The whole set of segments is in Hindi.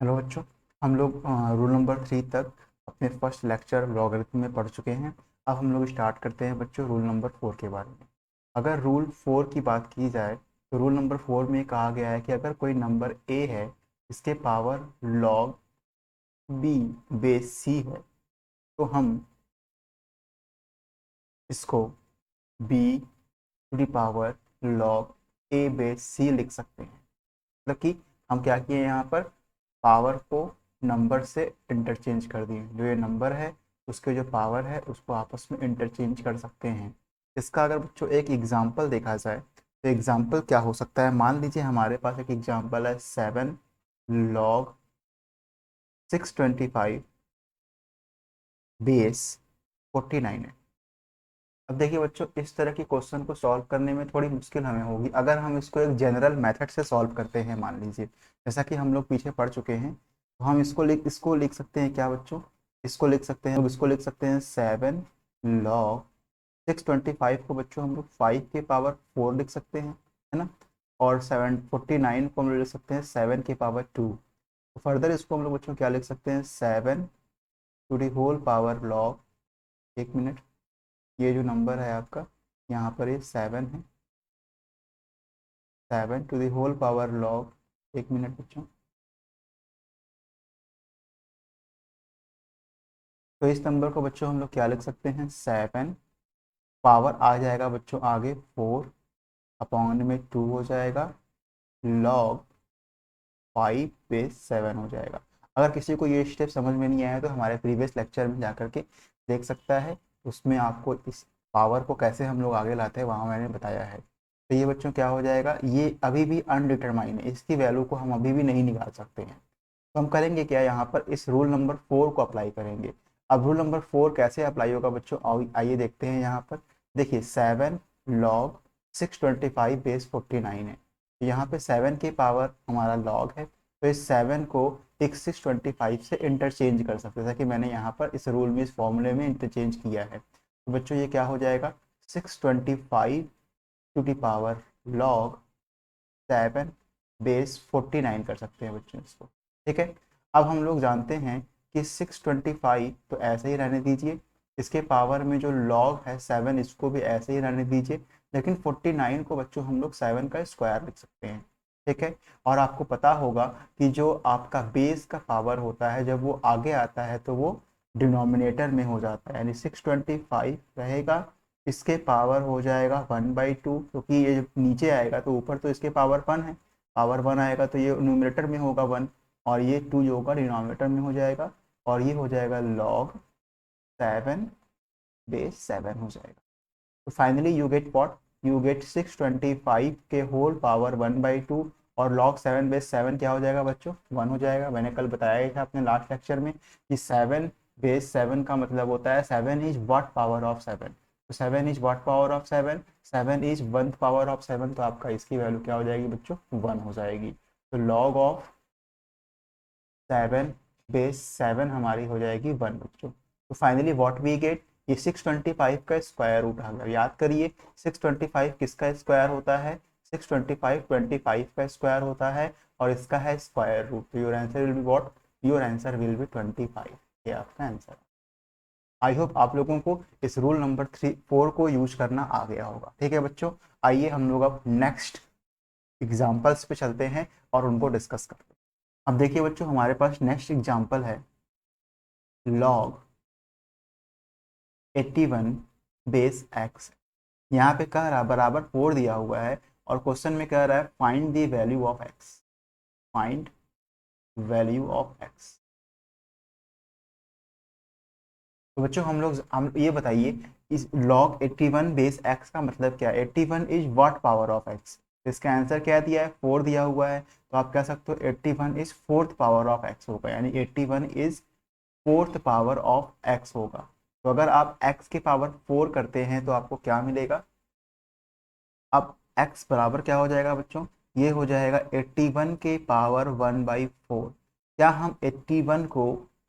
हेलो बच्चों। हम लोग रूल नंबर 3 तक अपने फर्स्ट लेक्चर लॉगरिथम में पढ़ चुके हैं। अब हम लोग स्टार्ट करते हैं बच्चों रूल नंबर 4 के बारे में। अगर रूल 4 की बात की जाए तो रूल नंबर 4 में कहा गया है कि अगर कोई नंबर ए है, इसके power log B base C है, तो हम इसको B to the power log A base C लिख सकते हैं। मतलब कि हम क्या किए यहाँ पर, पावर को नंबर से इंटरचेंज कर दिए। जो ये नंबर है उसके जो पावर है उसको आपस में इंटरचेंज कर सकते हैं। इसका अगर बच्चों एक एग्जांपल देखा जाए तो एग्जांपल क्या हो सकता है। मान लीजिए हमारे पास एक एग्जांपल है 7 log 625 बेस 49 है। अब देखिए बच्चों, इस तरह की क्वेश्चन को सॉल्व करने में थोड़ी मुश्किल हमें होगी अगर हम इसको एक जनरल मेथड से सॉल्व करते हैं। मान लीजिए जैसा कि हम लोग पीछे पढ़ चुके हैं, तो हम इसको लिख सकते हैं क्या बच्चों, इसको लिख सकते हैं 7 log 625 को बच्चों हम लोग 5 के पावर 4 लिख सकते हैं, है ना। और 749 को हम लोग लिख सकते हैं 7 के पावर 2। तो फर्दर इसको हम लोग बच्चों क्या लिख सकते हैं, 7 to the whole power log, एक मिनट, ये जो नंबर है आपका यहाँ पर ये 7 है, 7 to the whole power log, एक मिनट बच्चों। तो इस नंबर को बच्चों हम लोग क्या लिख सकते हैं, 7 पावर आ जाएगा बच्चों आगे 4 अपॉन में 2 हो जाएगा, लॉग 5/7 हो जाएगा। अगर किसी को ये स्टेप समझ में नहीं आया तो हमारे प्रीवियस लेक्चर में जा करके देख सकता है, उसमें आपको इस पावर को कैसे हम लोग आगे लाते हैं वहाँ मैंने बताया है। तो ये बच्चों क्या हो जाएगा, ये अभी भी अनडिटरमाइन है, इसकी वैल्यू को हम अभी भी नहीं निकाल सकते हैं। तो हम करेंगे क्या, यहाँ पर इस रूल नंबर 4 को अप्लाई करेंगे। अब रूल नंबर 4 कैसे अप्लाई होगा बच्चों, आइए देखते हैं। यहाँ पर देखिए 7 log 625 बेस 49 है। यहाँ पे 7 के पावर हमारा लॉग है, तो इस 7 को एक 625 से इंटरचेंज कर सकते हैं, जैसा कि मैंने यहाँ पर इस रूल में, इस फॉर्मूले में इंटरचेंज किया है। तो बच्चों ये क्या हो जाएगा, 625 to the power log 7 base 49 कर सकते हैं बच्चों इसको। ठीक है। अब हम लोग जानते हैं कि 625 तो ऐसे ही रहने दीजिए, इसके पावर में जो लॉग है 7 इसको भी ऐसे ही रहने दीजिए, लेकिन 49 को बच्चों हम लोग 7 का स्क्वायर लिख सकते हैं। ठीक है। और आपको पता होगा कि जो आपका बेस का पावर होता है जब वो आगे आता है तो वो डिनोमिनेटर में हो जाता है, यानी 625 रहेगा, इसके पावर हो जाएगा 1/2, क्योंकि ये जब नीचे आएगा तो ऊपर तो इसके पावर 1 है, पावर 1 आएगा तो ये न्यूमरेटर में होगा 1, और ये 2 जो होगा डिनोमिनेटर में हो जाएगा, और ये हो जाएगा लॉग 7/7 हो जाएगा। तो finally you get what, you get 625 के होल पावर 1/2, और log 7/7 क्या हो जाएगा बच्चों, 1 हो जाएगा। मैंने कल बताया ही था अपने लास्ट लेक्चर में कि 7/7 का मतलब होता है 7 इज व्हाट पावर ऑफ 7। तो 7 is what power of 7, 7 is 1 power of 7, तो आपका इसकी वैल्यू क्या हो जाएगी बच्चों, 1 हो जाएगी। तो log ऑफ 7/7 हमारी हो जाएगी 1 बच्चों। तो फाइनली व्हाट वी गेट, ये 625 का स्क्वायर रूट आ गया। याद करिए 625 किसका स्क्वायर होता है, 625 25 का स्क्वायर होता है, और इसका है स्क्वायर रूट। तो your answer will be what, your answer will B 25। ये आपका आंसर। आई होप आप लोगों को इस रूल नंबर 4 को यूज करना आ गया होगा। ठीक है बच्चों, आइए हम लोग अब नेक्स्ट एग्जाम्पल्स पे चलते हैं और उनको डिस्कस करते हैं। अब देखिए बच्चों, हमारे पास नेक्स्ट एग्जाम्पल है log 81 बेस एक्स। यहाँ पे कह रहा है बराबर 4 दिया हुआ है, और क्वेश्चन में कह रहा है find the value of x, find value of x. तो बच्चों हम ये बताइए, इस log 81 बेस एक्स का मतलब क्या है। 81 is what power of x, इसका आंसर क्या दिया है, 4 दिया हुआ है, तो आप कह सकते हो 81 is fourth power of x होगा, यानी 81 is fourth power of x होगा। तो अगर आप x के पावर 4 करते हैं तो आपको क्या मिलेगा, अब x बराबर क्या हो जाएगा बच्चों, ये हो जाएगा 81 के पावर 1/4। क्या हम 81 को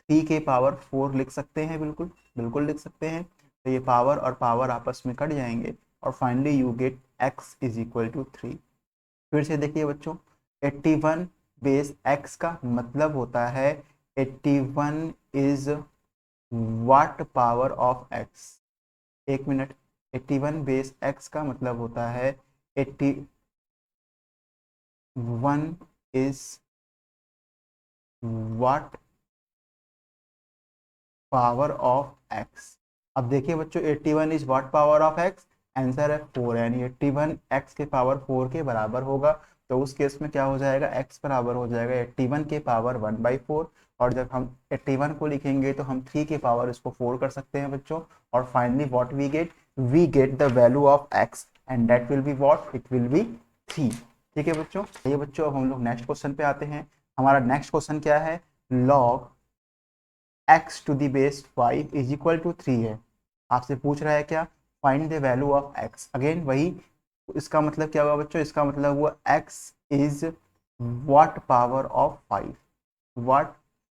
3 के पावर 4 लिख सकते हैं, बिल्कुल बिल्कुल लिख सकते हैं। तो ये पावर और पावर आपस में कट जाएंगे, और finally you get x is equal to 3। फिर से देखिए बच्चों, 81 बेस x का मतलब होता है 81 is what power of x। एक मिनट, 81 बेस x का मतलब होता है 81 is what power of x। अब देखिए बच्चों, 81 is what power of x, answer है 4, यानी 81 x के पावर 4 के बराबर होगा। तो उस केस में क्या हो जाएगा, x बराबर हो जाएगा 81 के पावर 1/4। और जब हम 81 को लिखेंगे तो हम 3 के पावर इसको 4 कर सकते हैं बच्चों। और finally what we get the value of x and that will be what, it will be 3। ठीक है बच्चों, ये बच्चों अब हम लोग नेक्स्ट क्वेश्चन पे आते हैं। हमारा नेक्स्ट क्वेश्चन क्या है, log x to the base 5 is equal to 3 है। आपसे पूछ रहा है क्या, find the value of x। Again वही, इसका मतलब क्या हुआ बच्चों, इसका मतलब हुआ x is what power of 5, what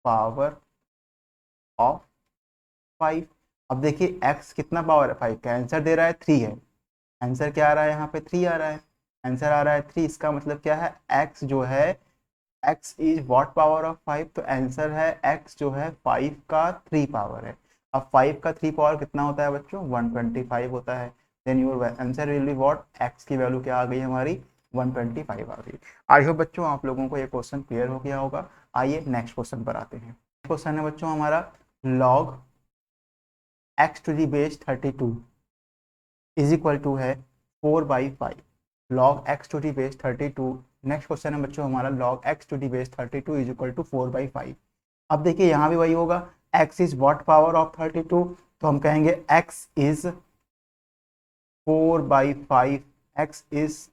power of 5। अब देखिए x कितना पावर है 5 का, आंसर दे रहा है 3 है। आंसर क्या आ रहा है, यहाँ पे 3 आ रहा है, आंसर आ रहा है 3। इसका मतलब क्या है, x जो है, x is what power of 5, तो आंसर है x जो है 5 का 3 पावर है। अब 5 का 3 पावर कितना होता है बच्चों, 125 होता है। Then your answer will be what, x की वैल्यू क्या आ गई हमारी, 125 आ गई। आई होप बच्चों आप लोगों को ये क्वेश्चन क्लियर हो गया होगा। आइए नेक्स्ट क्वेश्चन पर आते हैं। क्वेश्चन है बच्चों हमारा, log x to the base 32 is equal to है 4/5। log x to the base 32, next question है बच्चों हमारा, log x to the base 32 is equal to 4/5। अब देखिए यहाँ भी वही होगा, x is what power of 32, तो हम कहेंगे x is 4/5, x is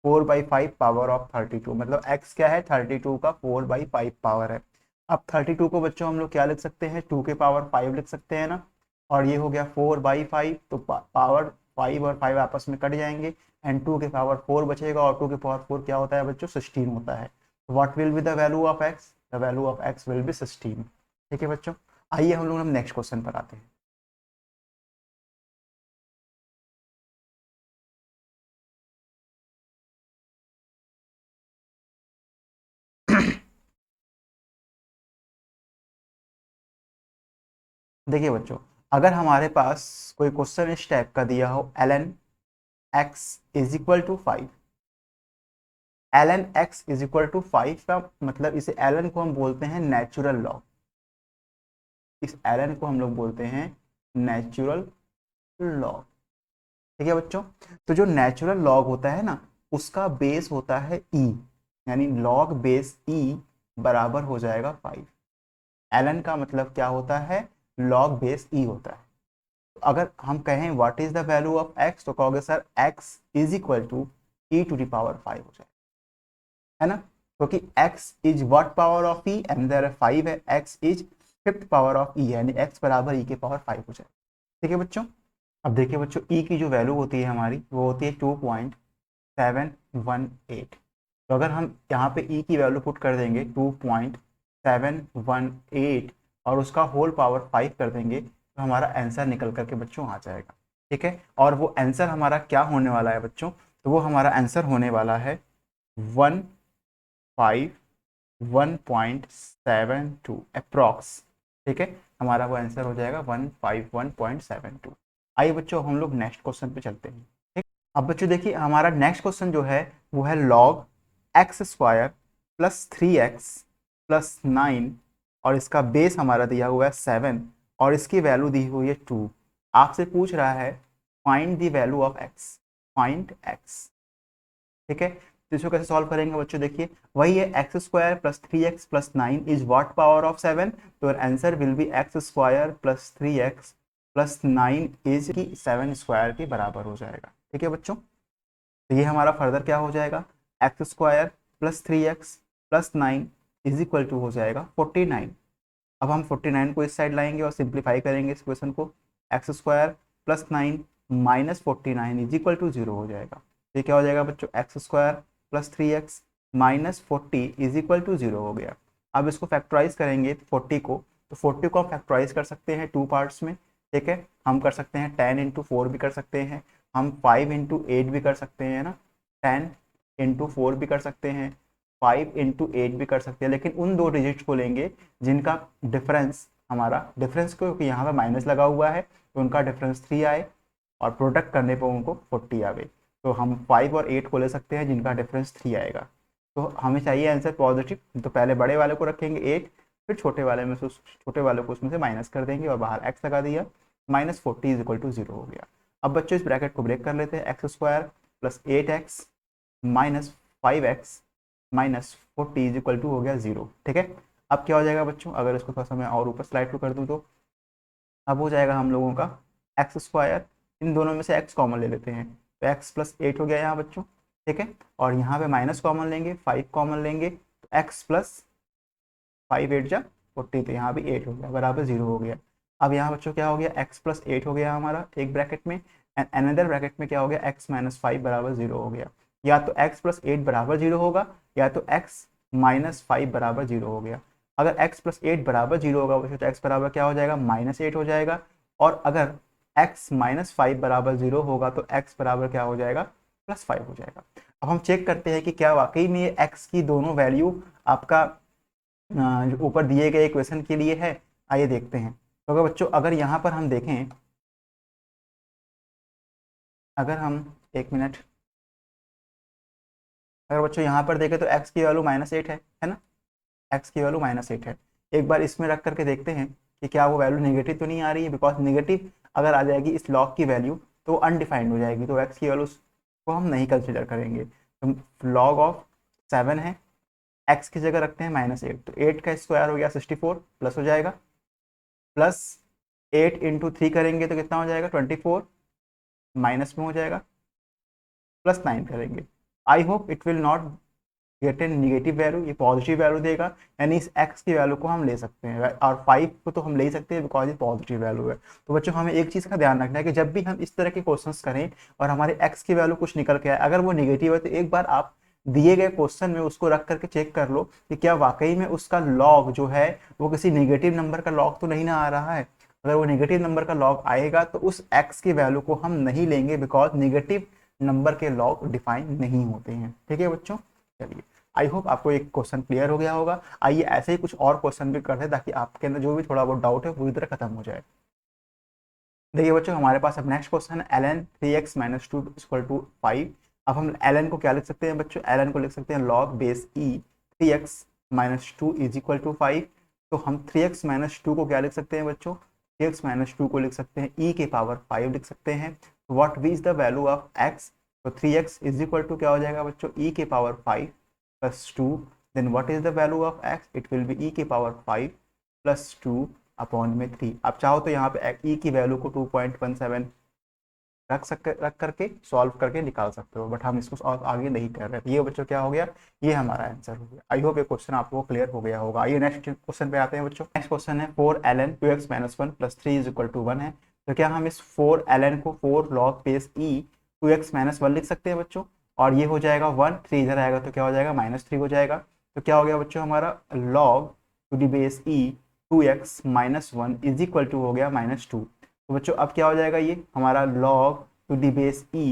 4/5 power of 32, मतलब x क्या है, 32 का 4/5 पावर है। अब 32 को बच्चों हम लोग क्या लिख सकते हैं, 2 के पावर 5 लिख सकते हैं ना। और ये हो गया 4/5, तो पावर 5 और 5 आपस में कट जाएंगे, एंड 2 के पावर 4 बचेगा, और 2 के पावर 4 क्या होता है बच्चों, 16 होता है। What will be the value of x, the value of x will be 16। ठीक है बच्चों, आइए हम लोग नेक्स्ट क्वेश्चन पर आते हैं। देखिए बच्चों, अगर हमारे पास कोई क्वेश्चन इस टाइप का दिया हो, ln x is equal to 5, ln x is equal to 5 का मतलब, इसे ln को हम बोलते हैं नेचुरल लॉग, इस ln को हम लोग बोलते हैं नेचुरल लॉग। ठीक है बच्चों, तो जो नेचुरल लॉग होता है ना, उसका बेस होता है e, यानी लॉग बेस e बराबर हो जाएगा 5। ln का मतलब क्या होता है, लॉग बेस e होता है। तो अगर हम कहें what is the value of x, तो कहोगे sir x is equal to e to the power 5 हो जाएगा, है ना, क्योंकि x is what power of e and there 5 है, x is fifth power of e, यानी x बराबर e के पावर 5 हो जाएगा। ठीक है बच्चों, अब देखिए बच्चों, e की जो वैल्यू होती है हमारी, वो होती है 2.718। तो अगर हम यहाँ पे e की वैल्यू पुट कर देंगे 2.718 और उसका होल पावर 5 कर देंगे, तो हमारा आंसर निकल करके बच्चों आ जाएगा। ठीक है, और वो आंसर हमारा क्या होने वाला है बच्चों, तो वो हमारा आंसर होने वाला है 151.72 अप्रॉक्स। ठीक है, हमारा वो आंसर हो जाएगा 151.72। आइए बच्चों हम लोग नेक्स्ट क्वेश्चन पे चलते हैं। ठीक, अब बच्चों देखिए हमारा नेक्स्ट क्वेश्चन जो है, वो है log x square plus 3x plus 9, और इसका बेस हमारा दिया हुआ है 7, और इसकी वैल्यू दी हुई है 2। आपसे पूछ रहा है find the value of x, find x। ठीक है, तो इसको कैसे सॉल्व करेंगे बच्चों, देखिए वही है, x square plus 3x plus 9 is what power of 7, तो answer will B x square plus 3x plus 9 is की 7 स्क्वायर के बराबर हो जाएगा। ठीक है बच्चों, तो ये हमारा फर्दर क्या हो जाएगा, x square plus 3x plus 9 is equal to हो जाएगा 49। अब हम 49 को इस साइड लाएंगे और सिंप्लीफाई करेंगे इस क्वेश्चन को, x square plus 9 minus 49 is equal to 0 हो जाएगा। ये क्या हो जाएगा बच्चों, x square plus 3x minus 40 is equal to 0 हो गया। अब इसको फैक्टराइज करेंगे 40 को, तो 40 को हम फैक्टराइज कर सकते हैं 2 पार्ट्स में। ठीक है, हम कर सकते हैं 10 इंटू 4 भी कर सकते हैं, हम 5 इंटू 8 भी कर सकते हैं ना, 10 इंटू 4 भी कर सकते हैं, 5 इंटू 8 भी कर सकते हैं, लेकिन उन दो डिजिट्स को लेंगे जिनका डिफरेंस, हमारा डिफरेंस क्योंकि यहाँ पे माइनस लगा हुआ है तो उनका डिफरेंस 3 आए और प्रोडक्ट करने पर उनको 40 आवे। तो हम 5 और 8 को ले सकते हैं जिनका डिफरेंस 3 आएगा। तो हमें चाहिए आंसर पॉजिटिव, तो पहले बड़े वाले को रखेंगे 8, फिर छोटे वाले में से छोटे वाले को उसमें से माइनस कर देंगे और बाहर x लगा दिया, -40 इज इक्वल टू 0 हो गया। अब बच्चों इस ब्रैकेट को ब्रेक कर लेते हैं, x square plus 8x minus 5x minus 40 is equal to हो गया 0। ठीक है, अब क्या हो जाएगा बच्चों, अगर इसको थोड़ा सा मैं और ऊपर स्लाइड टू कर दूँ तो अब हो जाएगा हम लोगों का एक्स स्क्वायर, इन दोनों में से x कॉमन ले लेते हैं तो x प्लस 8 हो गया यहाँ बच्चों। ठीक है, और यहाँ पे माइनस कॉमन लेंगे, 5 कॉमन लेंगे तो x प्लस 5 8 जा 40, तो यहाँ भी 8 हो गया बराबर 0 हो गया। अब यहाँ बच्चों क्या हो गया, x प्लस 8 हो गया हमारा एक ब्रैकेट में, एंड अनदर ब्रैकेट में क्या हो गया, x माइनस 5 बराबर 0 हो गया। या तो x प्लस 8 बराबर 0 होगा या तो x माइनस 5 बराबर 0 हो गया। अगर x प्लस 8 बराबर 0 होगा बच्चों तो x बराबर क्या हो जाएगा, -8 हो जाएगा। और अगर x माइनस 5 बराबर 0 होगा तो x बराबर क्या हो जाएगा, +5 हो जाएगा। अब हम चेक करते हैं कि क्या वाकई में ये x की दोनों वैल्यू आपका जो ऊपर दिए गए इक्वेशन के लिए है। आइए देखते हैं। तो अगर बच्चों अगर यहाँ पर हम देखें, अगर हम एक मिनट, अगर बच्चों यहाँ पर देखें तो x की वैल्यू -8 है ना, x की वैल्यू -8 है। एक बार इसमें रख करके देखते हैं कि क्या वो वैल्यू नेगेटिव तो नहीं आ रही है, बिकॉज नेगेटिव अगर आ जाएगी इस लॉग की वैल्यू तो अनडिफाइंड हो जाएगी, तो x की वैल्यू को हम नहीं कंसिडर करेंगे। तो लॉग ऑफ 7 है, x की जगह रखते हैं -8, तो 8 का स्क्वायर हो गया 64 प्लस हो जाएगा, प्लस 8 इंटू 3 करेंगे तो कितना हो जाएगा 24, माइनस में हो जाएगा, प्लस 9 करेंगे। I hope it will not get an negative value, ये पॉजिटिव वैल्यू देगा, यानी इस x की वैल्यू को हम ले सकते हैं, और 5 को तो हम ले सकते हैं बिकॉज ये पॉजिटिव वैल्यू है। तो बच्चों हमें एक चीज़ का ध्यान रखना है कि जब भी हम इस तरह के क्वेश्चंस करें और हमारे x की वैल्यू कुछ निकल के आए, अगर वो निगेटिव है तो एक बार आप दिए गए क्वेश्चन में उसको रख करके चेक कर लो कि क्या वाकई में उसका लॉग जो है वो किसी निगेटिव नंबर का लॉग तो नहीं ना आ रहा है। अगर वो नेगेटिव नंबर का लॉग आएगा तो उस x की वैल्यू को हम नहीं लेंगे, बिकॉज नेगेटिव नंबर के लॉग डिफाइन नहीं होते हैं। ठीक है बच्चों, चलिए आई होप आपको एक क्वेश्चन क्लियर हो गया होगा। आइए ऐसे ही कुछ और क्वेश्चन भी करते हैं ताकि आपके अंदर जो भी थोड़ा बहुत डाउट है पूरी तरह खत्म हो जाए। देखिए बच्चों हमारे पास अब नेक्स्ट क्वेश्चन है ln 3x minus 2 equal to 5। अब हम ln को क्या लिख सकते हैं बच्चों, ln को लिख सकते हैं log base e 3x minus 2 is equal to 5। तो हम 3x माइनस 2 को क्या लिख सकते हैं बच्चों, 3x माइनस 2 को लिख सकते हैं e के पावर 5 लिख सकते हैं। What is the value of x, तो 3x इज इक्वल टू क्या हो जाएगा बच्चों, e के power 5 plus 2, then what is the value of x, it will be e के पावर 5 प्लस 2 अपॉन में 3। आप चाहो तो यहाँ पे e की वैल्यू को 2.17 रख करके सॉल्व करके निकाल सकते हो, बट हम इसको आगे नहीं कर रहे। ये बच्चों क्या हो गया, ये हमारा आंसर हो गया। आई होप ये क्वेश्चन आपको क्लियर हो गया होगा। आइए नेक्स्ट क्वेश्चन पे आते हैं बच्चों। नेक्स्ट क्वेश्चन है 4ln 2x minus 1 plus 3 is equal to 1 है। तो क्या हम इस 4ln को 4 log base e 2x minus 1 लिख सकते हैं बच्चों, और ये हो जाएगा 1, 3 इधर आएगा तो क्या हो जाएगा -3 हो जाएगा। तो क्या हो गया बच्चों, हमारा log to the base e 2x minus 1 is equal to हो गया -2। तो बच्चों अब क्या हो जाएगा, ये हमारा log to the base e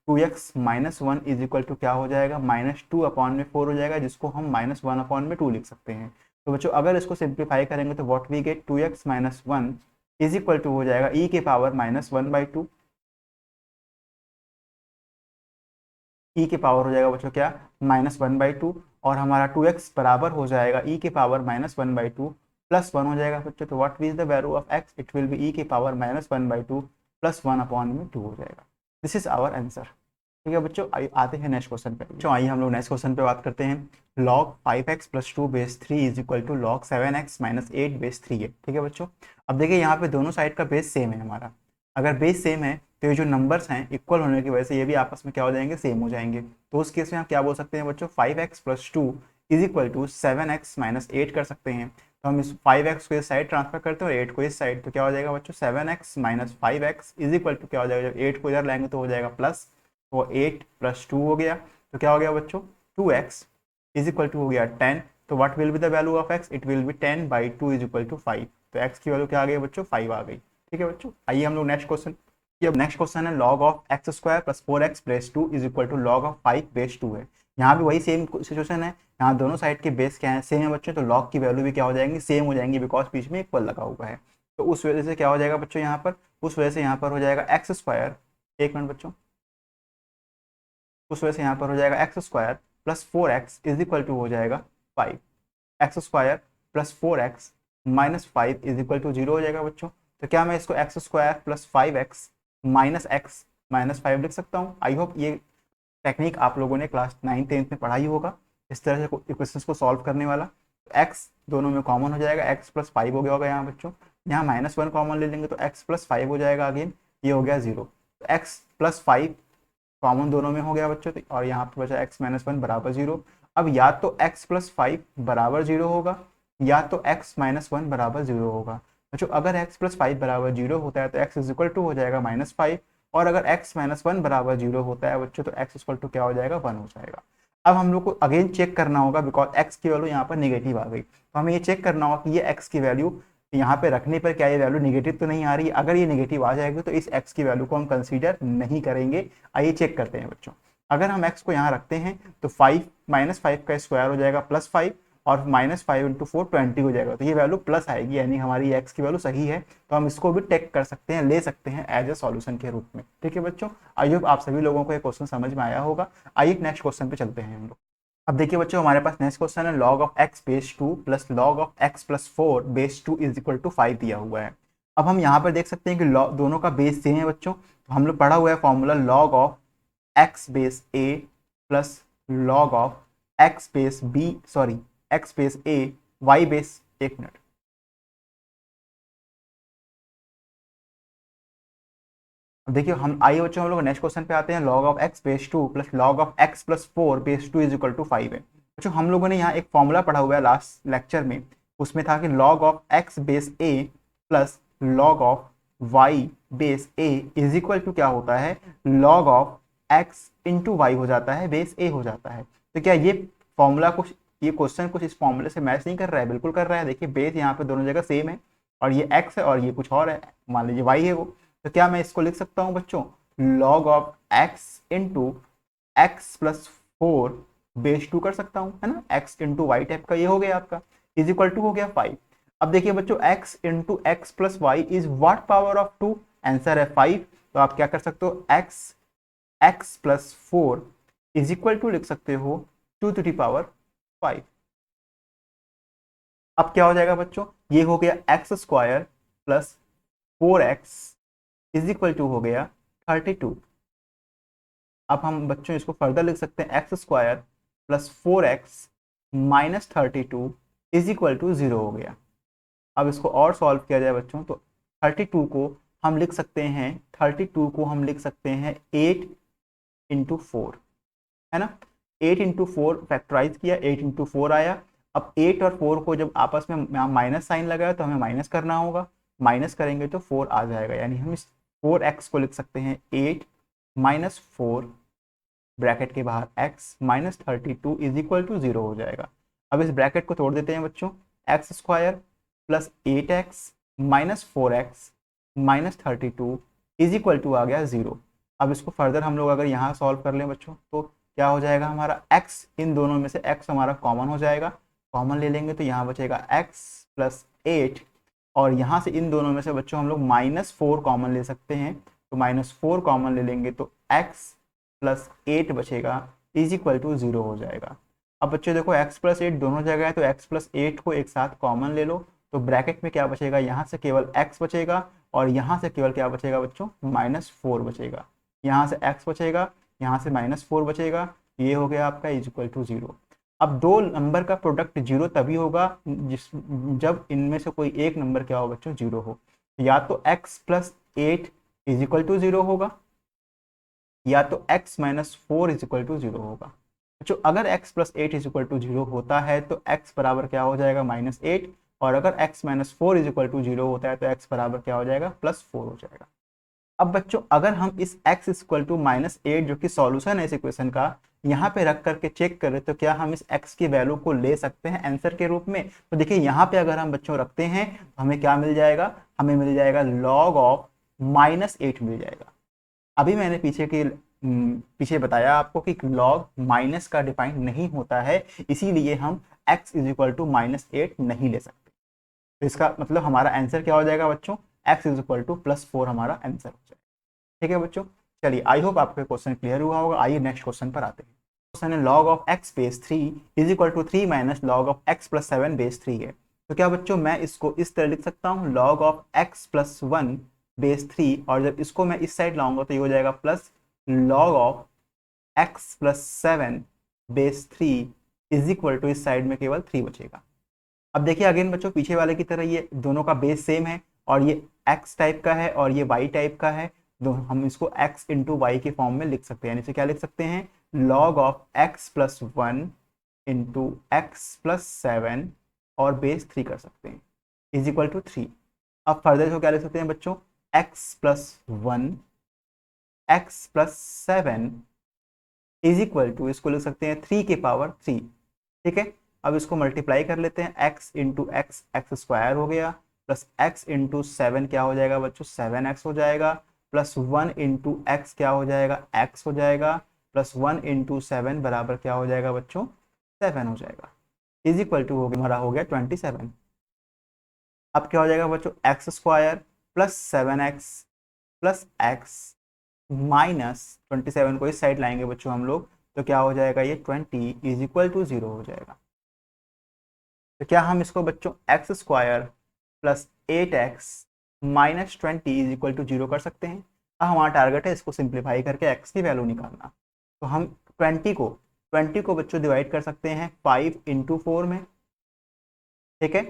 2x minus 1 is equal to क्या हो जाएगा, -2 अपॉन में 4 हो जाएगा, जिसको हम -1 अपॉन में 2 लिख सकते हैं। तो बच्चों अगर इसको सिंप्लीफाई करेंगे तो what we get, 2x minus 1 is equal to हो जाएगा e के पावर -1/2, e के पावर हो जाएगा बच्चों क्या, -1/2, और हमारा 2x बराबर हो जाएगा e के पावर -1/2 प्लस 1 हो जाएगा बच्चों। तो what is the value of x, it will be e के पावर -1/2 प्लस 1 अपॉन में 2 हो जाएगा। This is our answer. ठीक है बच्चों, आते हैं नेक्स्ट क्वेश्चन पे। बच्चों आइए हम लोग नेक्स्ट क्वेश्चन पे बात करते हैं। log 5x plus 2 base 3 is equal to log 7x minus 8 base 3 है। ठीक है बच्चों, अब देखिए यहाँ पे दोनों साइड का बेस सेम है हमारा। अगर बेस सेम है तो ये जो नंबर्स हैं इक्वल होने की वजह से ये भी आपस में क्या हो जाएंगे, सेम हो जाएंगे। तो उस केस में हम क्या बोल सकते हैं बच्चों, 5x plus 2 is equal to 7x minus 8 कर सकते हैं। तो हम इस 5x को इस साइड ट्रांसफर करते हैं और 8 को इस साइड, तो क्या हो जाएगा बच्चों 7x minus 5x is equal to क्या हो जाएगा, जब 8 को इधर लाएंगे तो हो जाएगा प्लस, वो 8 प्लस 2 हो गया। तो क्या हो गया बच्चों, 2x इज इक्वल टू हो गया 10। तो what will be the value of x, it will be 10/2 is equal to 5। तो x की वैल्यू क्या आ गई बच्चों, 5 आ गई। ठीक है बच्चों, आइए हम लोग नेक्स्ट क्वेश्चन। ये नेक्स्ट क्वेश्चन है log of x square plus 4x base 2 is equal to log of 5 base 2 है। यहाँ भी वही सेम सिचुएशन है, यहाँ दोनों साइड के बेस क्या है, सेम है बच्चों, तो लॉग की वैल्यू भी क्या हो जाएंगी, सेम हो जाएंगी, बिकॉज बीच में इक्वल लगा हुआ है। तो उस वजह से क्या हो जाएगा बच्चों यहाँ पर, उस वजह से यहाँ पर हो जाएगा एक्स स्क्वायर, एक मिनट बच्चों, उस वजह से यहाँ पर हो जाएगा x square plus 4x is equal to हो जाएगा 5, x square plus 4x minus 5 is equal to 0 हो जाएगा बच्चों। तो क्या मैं इसको x square plus 5x minus x minus 5 लिख सकता हूँ। आई होप ये टेक्निक आप लोगों ने क्लास 9th-10th में पढ़ाई होगा, इस तरह से इक्वेशंस को सॉल्व करने वाला। तो x दोनों में कॉमन हो जाएगा, x प्लस 5 हो गया होगा यहाँ बच्चों, यहाँ -1 कॉमन ले लेंगे तो x प्लस 5 हो जाएगा, अगेन ये हो गया 0। तो x प्लस 5 कॉमन दोनों में हो गया बच्चों, और यहाँ पे बचा x माइनस 1 बराबर 0। अब या तो x प्लस 5 बराबर 0 होगा, या तो x माइनस 1 बराबर 0 होगा बच्चों। अगर x प्लस 5 बराबर 0 होता है तो x इज इक्वल टू हो जाएगा -5, और अगर x माइनस 1 बराबर 0 होता है बच्चों तो x इक्वल टू क्या हो जाएगा, 1 हो जाएगा। अब हम लोग को अगेन चेक करना होगा, बिकॉज x की वैल्यू यहाँ पर नेगेटिव आ गई, तो हमें ये चेक करना होगा कि ये x की वैल्यू यहाँ पे रखने पर क्या ये वैल्यू नेगेटिव तो नहीं आ रही है। अगर ये नेगेटिव आ जाएगी तो इस x की वैल्यू को हम कंसीडर नहीं करेंगे। आइए चेक करते हैं बच्चों। अगर हम x को यहाँ रखते हैं तो 5 -5 का स्क्वायर हो जाएगा +5, और -5 इंटू 4 20 हो जाएगा, तो ये वैल्यू प्लस आएगी, यानी हमारी x की वैल्यू सही है। तो हम इसको भी टेक कर सकते हैं, ले सकते हैं एज ए सॉल्यूशन के रूप में। ठीक है बच्चों, आई होप आप सभी लोगों को ये क्वेश्चन समझ में आया होगा। आइए नेक्स्ट क्वेश्चन पे चलते हैं हम लोग। अब देखिए बच्चों, हमारे पास नेक्स्ट क्वेश्चन है log of x base 2 plus log of x plus 4 base 2 is equal to 5 दिया हुआ है। अब हम यहाँ पर देख सकते हैं कि दोनों का बेस सेम है बच्चों, तो हम लोग पढ़ा हुआ है formula log of x base a plus log of x base b, sorry x base a y base, एक मिनट, देखिए हम आइए बच्चों हम लोग नेक्स्ट क्वेश्चन पे आते हैं। log of x base 2 plus log of x plus 4 base 2 is equal to 5 है बच्चों। हम लोगों ने यहाँ एक फॉर्मूला पढ़ा हुआ है लास्ट लेक्चर में, उसमें था कि log of x base a plus log of y base a is equal to क्या होता है, log of x into y हो जाता है, बेस a हो जाता है। तो क्या ये फॉर्मूला कुछ, ये क्वेश्चन कुछ इस फॉर्मूले से मैच नहीं कर रहा है? बिल्कुल कर रहा है। देखिए बेस यहाँ पे दोनों जगह सेम है, और ये x है और ये कुछ और है, मान लीजिए y है वो। तो क्या मैं इसको लिख सकता हूँ बच्चों, log of x into x plus 4 base 2 कर सकता हूँ, है ना, x इंटू वाई टाइप का, ये हो गया आपका, इज इक्वल टू हो गया 5। अब देखिए बच्चों, x into x plus y is what power of 2, answer है 5। तो आप क्या कर सकते हो, x plus 4 is equal to लिख सकते हो 2 टू द पावर 5। अब क्या हो जाएगा बच्चों, ये हो गया x square plus 4x is equal to हो गया 32। अब हम बच्चों इसको फर्दर लिख सकते हैं, x square plus 4x minus 32 is equal to 0 हो गया। अब इसको और सॉल्व किया जाए बच्चों तो 32 को हम लिख सकते हैं, 32 को हम लिख सकते हैं 8 इंटू 4, है ना, 8 इंटू 4 फैक्टराइज किया, 8 इंटू 4 आया। अब 8 और 4 को जब आपस में माइनस साइन लगाया तो हमें माइनस करना होगा, माइनस करेंगे तो 4 आ जाएगा, यानी हम इस 4x को लिख सकते हैं 8 माइनस 4 ब्रैकेट के बाहर x minus 32 is equal to 0 हो जाएगा। अब इस ब्रैकेट को तोड़ देते हैं बच्चों, x square plus 8x minus 4x minus 32 is equal to आ गया 0। अब इसको फर्दर हम लोग अगर यहाँ सॉल्व कर लें बच्चों तो क्या हो जाएगा, हमारा x, इन दोनों में से x हमारा कॉमन हो जाएगा, कॉमन ले लेंगे तो यहाँ बचेगा x प्लस 8, और यहाँ से इन दोनों में से बच्चों हम लोग -4 कॉमन ले सकते हैं, तो -4 कॉमन ले लेंगे तो x प्लस 8 बचेगा इज इक्वल टू 0 हो जाएगा। अब बच्चों देखो x प्लस 8 दोनों जगह है, तो x प्लस 8 को एक साथ कॉमन ले लो, तो ब्रैकेट में क्या बचेगा, यहाँ से केवल x बचेगा, और यहाँ से केवल क्या बचेगा बच्चों, -4 बचेगा। यहाँ से x बचेगा, यहाँ से -4 बचेगा, ये हो गया आपका इज इक्वल टू 0। अब दो नंबर का प्रोडक्ट 0 तभी होगा जब इनमें से कोई एक नंबर क्या हो बच्चों, 0 हो। या तो x plus 8 is equal to 0 होगा, या तो x minus 4 is equal to 0 होगा। बच्चों अगर x plus 8 is equal to 0 होता है तो x बराबर क्या हो जाएगा, -8, और अगर x minus 4 is equal to 0 होता है तो x बराबर क्या हो जाएगा, +4 हो जाएगा। अब बच्चों अगर हम इस x इक्वल टू -8 जो कि सॉल्यूशन है इस इक्वेशन का, यहाँ पे रख करके चेक करें तो क्या हम इस x की वैल्यू को ले सकते हैं आंसर के रूप में। तो देखिए यहाँ पे अगर हम बच्चों रखते हैं तो हमें क्या मिल जाएगा, हमें मिल जाएगा log ऑफ -8 मिल जाएगा। अभी मैंने पीछे की पीछे बताया आपको कि log माइनस का डिफाइन नहीं होता है, इसीलिए हम x इज इक्वल टू -8 नहीं ले सकते। तो इसका मतलब हमारा आंसर क्या हो जाएगा बच्चों, x इज इक्वल टू +4 हमारा आंसर हो जाएगा। ठीक है बच्चों, चलिए आई होप आपको क्वेश्चन क्लियर हुआ होगा। आइए नेक्स्ट क्वेश्चन पर आते हैं। क्वेश्चन है log of x base 3 is equal to 3 minus log of x plus 7 base 3 है। तो क्या बच्चों मैं इसको इस तरह लिख सकता हूँ log of x plus 1 base 3, और जब इसको मैं इस साइड लाऊंगा तो ये हो जाएगा plus log of x plus 7 base 3 is equal to इस साइड में केवल 3 बचेगा। अब देखिए अगेन बच्चों पीछे वाले की तरह ये दोनों का बेस सेम है, और ये x टाइप का है और ये y टाइप का है, तो हम इसको x इंटू वाई के फॉर्म में लिख सकते हैं। यानी से क्या लिख सकते हैं, log of x plus 1 into x plus 7 और बेस 3 कर सकते हैं इज इक्वल टू 3। अब फर्दर इसको क्या लिख सकते हैं बच्चों, x plus 1 x plus 7 is equal to, इसको लिख सकते हैं 3 के पावर 3। ठीक है, अब इसको मल्टीप्लाई कर लेते हैं, x into x x square हो गया, प्लस x इंटू 7 क्या हो जाएगा बच्चों, 7x हो जाएगा, प्लस 1 इंटू एक्स क्या हो जाएगा, x हो जाएगा, प्लस 1 इंटू 7 बराबर क्या हो जाएगा बच्चों, 7 हो जाएगा, इज इक्वल टू हो गया हमारा हो गया 27। अब क्या हो जाएगा बच्चों, x square plus 7x plus x minus 27 को इस साइड लाएंगे बच्चों हम लोग, तो क्या हो जाएगा, ये 20 इज इक्वल टू 0 हो जाएगा। तो क्या हम इसको बच्चों x square plus 8x minus 20 is equal to 0 कर सकते हैं। अब हमारा टारगेट है इसको सिंप्लीफाई करके x की वैल्यू निकालना। तो हम 20 को बच्चों डिवाइड कर सकते हैं 5 इंटू 4 में। ठीक है,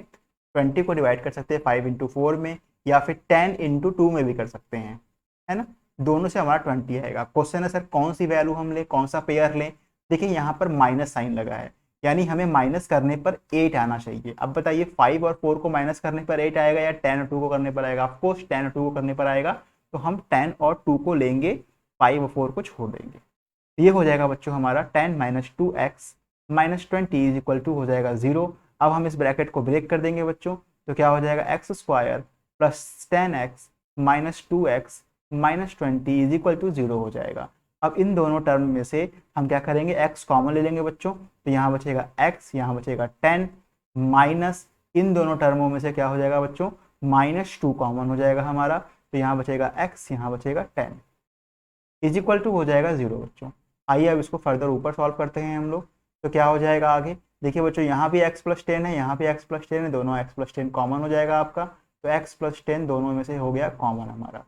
20 को डिवाइड कर सकते हैं 5 इंटू 4 में, या फिर 10 इंटू 2 में भी कर सकते हैं, है ना। दोनों से हमारा 20 आएगा। क्वेश्चन है सर कौन सी वैल्यू हम लें, कौन सा पेयर लें। देखिए यहाँ पर माइनस साइन लगा है, यानी हमें माइनस करने पर 8 आना चाहिए। अब बताइए 5 और 4 को माइनस करने पर 8 आएगा या 10 और 2 को करने पर आएगा। ऑफकोर्स 10 और 2 को करने पर आएगा, तो हम 10 और 2 को लेंगे, 5 और 4 को छोड़ देंगे। ये हो जाएगा बच्चों हमारा 10 minus 2x minus 20 is equal to हो जाएगा 0। अब हम इस ब्रैकेट को ब्रेक कर देंगे बच्चों, तो क्या हो जाएगा x square plus 10x minus 2x minus 20 is equal to 0 हो जाएगा। अब इन दोनों टर्म में से हम क्या करेंगे, x कॉमन ले लेंगे बच्चों, तो यहाँ बचेगा x, यहाँ बचेगा 10 माइनस इन दोनों टर्मों में से क्या हो जाएगा बच्चों, -2 कॉमन हो जाएगा हमारा, तो यहाँ बचेगा x, यहाँ बचेगा 10 इज इक्वल टू हो जाएगा 0 बच्चों। आइए अब इसको फर्दर ऊपर सॉल्व करते हैं हम लोग, तो क्या हो जाएगा आगे। देखिए बच्चों यहाँ भी x प्लस 10 है, यहाँ भी x प्लस 10 है, दोनों x प्लस 10 कॉमन हो जाएगा आपका, तो x प्लस 10 दोनों में से हो गया कॉमन हमारा।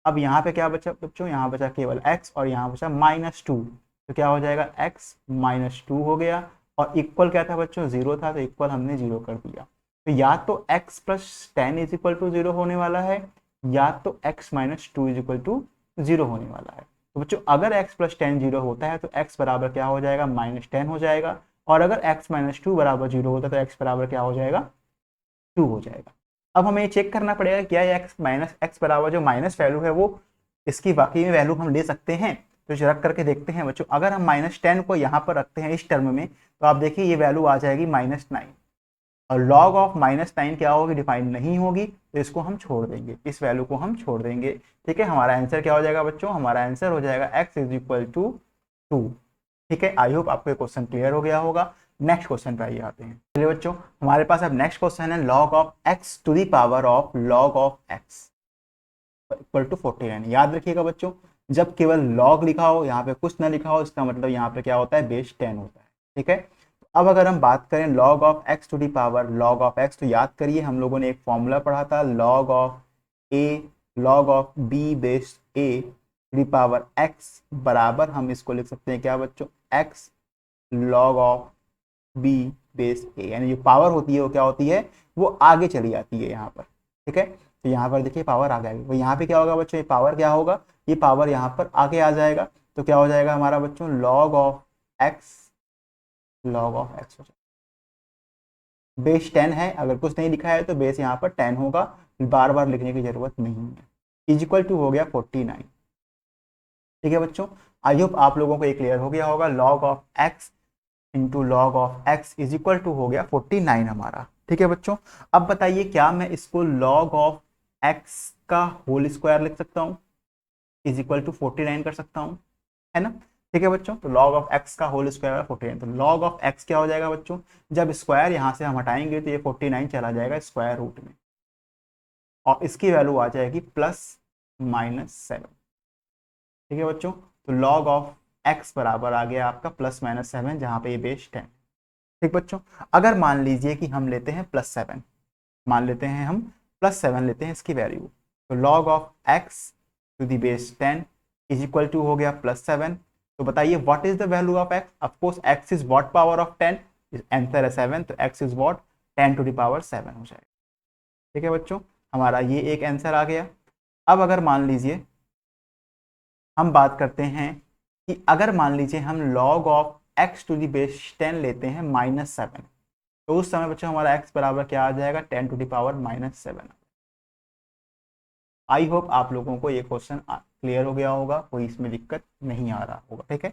अब यहाँ पे क्या बचा बच्चों, यहाँ बचा केवल x और यहाँ बचा -2, तो क्या हो जाएगा x -2 हो गया, और इक्वल क्या था बच्चों, 0 था, तो इक्वल हमने 0 कर दिया। तो या तो x plus 10 is equal to 0 होने वाला है, या तो x minus 2 is equal to 0 होने वाला है। तो बच्चों अगर x प्लस 10 0 होता है तो x बराबर क्या हो जाएगा, -10 हो जाएगा, और अगर x माइनस 2 बराबर 0 होता है तो x बराबर क्या हो जाएगा, 2 हो जाएगा। अब हमें ये चेक करना पड़ेगा क्या ये x माइनस एक्स बराबर जो माइनस वैल्यू है वो इसकी वाकई में वैल्यू हम ले सकते हैं। तो रख करके देखते हैं बच्चों, अगर हम -10 को यहाँ पर रखते हैं इस टर्म में, तो आप देखिए ये वैल्यू आ जाएगी -9, और log ऑफ -9 क्या होगी, डिफाइन नहीं होगी, तो इसको हम छोड़ देंगे, इस वैल्यू को हम छोड़ देंगे। ठीक है, हमारा आंसर क्या हो जाएगा बच्चों, हमारा आंसर हो जाएगा x इज इक्वल टू 2। ठीक है, आई होप आपको क्वेश्चन क्लियर हो गया होगा। नेक्स्ट क्वेश्चन पर आइए आते हैं। चलिए बच्चों हमारे पास अब नेक्स्ट क्वेश्चन है log of x to the power of log of x equal to 49। याद रखिएगा बच्चों, जब केवल log लिखा हो, यहाँ पे कुछ ना लिखा हो, इसका मतलब यहाँ पे क्या होता है, बेस 10 होता है। ठीक है, अब अगर हम बात करें log of x to the power log of x, तो याद करिए हम लोगों ने एक फॉर्मूला पढ़ा था, log of a log of b base a to the power x बराबर हम इसको लिख सकते हैं क्या बच्चों, x log of b base a, यानी जो पावर होती है वो क्या होती है, वो आगे चली जाती है यहाँ पर। ठीक है, तो यहाँ पर देखिए पावर आ गई, तो यहाँ पे क्या होगा बच्चों, ये पावर क्या होगा, ये पावर यहाँ पर आगे आ जाएगा, तो क्या हो जाएगा हमारा बच्चों, log of x log of x हो जाएगा। बेस 10 है, अगर कुछ नहीं लिखा है तो बेस यहाँ पर 10 होगा, बार बार लिखने की जरूरत नहीं है। इज इक्वल टू हो गया 49। ठीक है बच्चों, आई होप आप लोगों को ये क्लियर हो गया होगा। log of x into log of x is equal to हो गया 49 हमारा। ठीक है बच्चों, अब बताइए क्या मैं इसको log ऑफ x का होल स्क्वायर लिख सकता हूँ, इज इक्वल टू 49 कर सकता हूँ। है ना। ठीक है बच्चों, तो log ऑफ x का होल स्क्वायर 49, तो log ऑफ x क्या हो जाएगा बच्चों, जब स्क्वायर यहाँ से हम हटाएंगे तो ये 49 चला जाएगा स्क्वायर रूट में, और इसकी वैल्यू आ जाएगी +-7। ठीक है बच्चों, तो log ऑफ x बराबर आ गया आपका +-7, जहाँ पे ये बेस 10। ठीक बच्चों, अगर मान लीजिए कि हम लेते हैं +7, मान लेते हैं हम +7 लेते हैं इसकी वैल्यू, तो log of x to the base 10 is equal to हो गया +7। तो बताइए what is the value of x, of course x is what power of 10, answer है 7, तो x is what 10 to the power 7 हो जाएगा। ठीक है बच्चों, हमारा ये एक आंसर आ गया। अब अगर मान लीजिए हम बात करते हैं कि अगर मान लीजिए हम log of x to the base 10 लेते हैं -7, तो उस समय बच्चों हमारा x बराबर क्या आ जाएगा, 10 to the power -7। I hope आप लोगों को ये क्वेश्चन क्लियर हो गया होगा, कोई इसमें दिक्कत नहीं आ रहा होगा। ठीक है,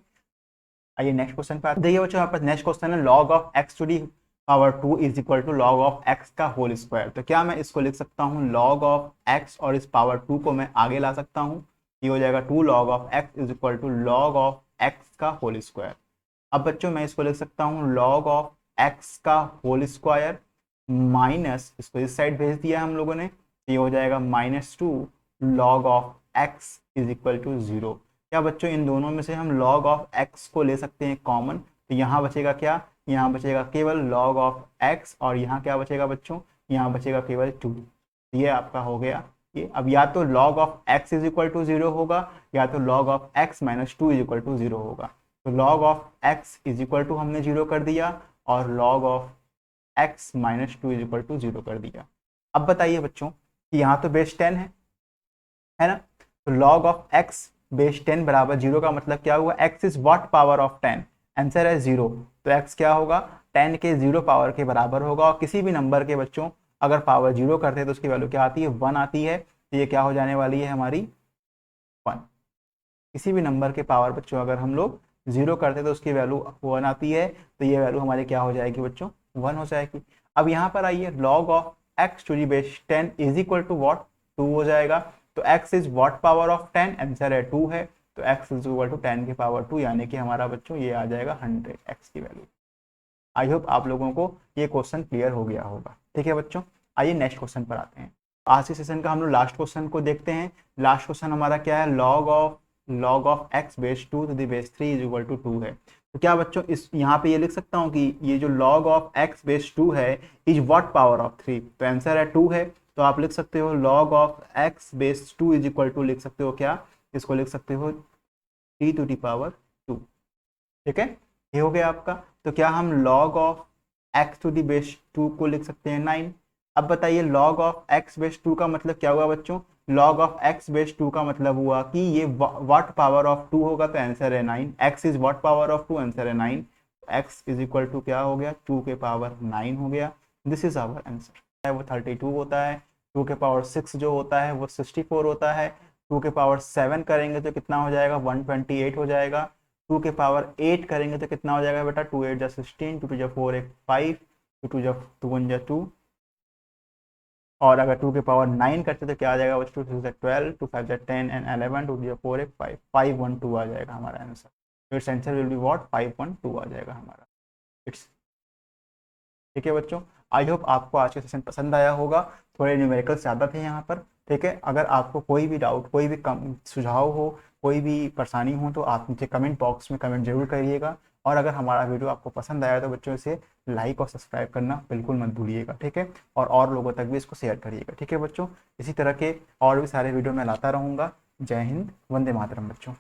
आइए नेक्स्ट क्वेश्चन पे आते हैं। देखिए बच्चों हमारे पास नेक्स्ट क्वेश्चन है log of x to the power 2 is equal to log of x का होल स्क्वायर। तो क्या मैं इसको लिख सकता हूँ log ऑफ x और इस पावर 2 को मैं आगे ला सकता हूँ, ये हो जाएगा 2 log of x is equal to log of x का होल स्क्वायर। अब बच्चों मैं इसको लिख सकता हूँ log ऑफ x का होल स्क्वायर माइनस, इसको इस साइड भेज दिया हम लोगों ने, तो ये हो जाएगा -2 log of x is equal to 0। क्या बच्चों इन दोनों में से हम log ऑफ x को ले सकते हैं कॉमन, तो यहाँ बचेगा क्या, यहाँ बचेगा केवल log ऑफ x, और यहाँ क्या बचेगा बच्चों, यहाँ बचेगा केवल 2। ये आपका हो गया ये। अब या तो log of x is equal to 0 होगा, या तो log of x - 2 is equal to 0 होगा। तो log of x is equal to हमने 0 कर दिया, और log of x - 2 is equal to 0 कर दिया। अब बताइए बच्चों कि यहाँ तो बेस 10 है ना, तो log ऑफ x बेस 10 बराबर 0 का मतलब क्या हुआ, x is what power of 10, answer है 0, तो x क्या होगा 10 के 0 पावर के बराबर होगा। और किसी भी नंबर के बच्चों अगर पावर 0 करते हैं तो उसकी वैल्यू क्या आती है, 1 आती है, तो ये क्या हो जाने वाली है हमारी 1। किसी भी नंबर के पावर बच्चों अगर हम लोग 0 करते हैं तो उसकी वैल्यू 1 आती है, तो ये वैल्यू हमारी क्या हो जाएगी बच्चों, 1 हो जाएगी। अब यहाँ पर आइए log of x to the base 10 is equal to what, 2 हो जाएगा। तो x is what power of 10, answer है 2 है, तो x इज इक्वल टू 10 की पावर 2, यानी कि हमारा बच्चों ये आ जाएगा 100 x की वैल्यू। आई होप आप लोगों को ये क्वेश्चन क्लियर हो गया होगा। ठीक है बच्चों, आइए नेक्स्ट क्वेश्चन पर आते हैं। आज के सेशन का हम लोग लास्ट क्वेश्चन को देखते हैं। लास्ट क्वेश्चन हमारा क्या है, log of x base 2 to the base 3 is equal to 2 है। तो क्या बच्चों इस यहाँ पे ये लिख सकता हूँ कि ये जो log ऑफ x बेस 2 है इज व्हाट पावर ऑफ 3, तो आंसर है 2 है। तो आप लिख सकते हो log of x base 2 is equal to, लिख सकते हो क्या, इसको लिख सकते हो 3 टू द पावर 2। ठीक है, ये हो गया आपका। तो क्या हम log of x to the base 2 को लिख सकते हैं 9। अब बताइए log ऑफ x बेस 2 का मतलब क्या हुआ बच्चों, log ऑफ x बेस 2 का मतलब हुआ कि ये व्हाट पावर ऑफ 2 होगा, तो आंसर है 9। x is what power of 2, answer है 9। x इज इक्वल टू क्या हो गया, 2 के पावर 9 हो गया। This is our answer. वो 32 होता है, 2 के पावर 6 जो होता है वो 64 होता है, 2 के पावर 7 करेंगे तो कितना हो जाएगा, 128 हो जाएगा। 2 के पावर 8 करेंगे तो कितना हो जाएगा बेटा, 2 8 जा 16, 2 2 जा 4 1 5, 2 2 जा 2 1 जा 2, और अगर 2 के पावर 9 करते तो क्या आ जाएगा, 2 2 जा 12, 2 5 जा 10 एंड 11, 2 2 जा 4 1 5, 512 आ जाएगा हमारा answer. It's answer will be what, 512 आ जाएगा हमारा। इट्स ठीक है बच्चों, आई होप आपको आज का सेशन पसंद आया होगा। थोड़े न्यूमेरिकल्स ज़्यादा थे यहाँ पर। ठीक है, अगर आपको कोई भी डाउट, कोई भी सुझाव हो, कोई भी परेशानी हो, तो आप मुझे कमेंट बॉक्स में कमेंट जरूर करिएगा। और अगर हमारा वीडियो आपको पसंद आया तो बच्चों इसे लाइक और सब्सक्राइब करना बिल्कुल मत भूलिएगा। ठीक है, और लोगों तक भी इसको शेयर करिएगा। ठीक है बच्चों, इसी तरह के और भी सारे वीडियो मैं लाता रहूँगा। जय हिंद, वंदे मातरम बच्चों।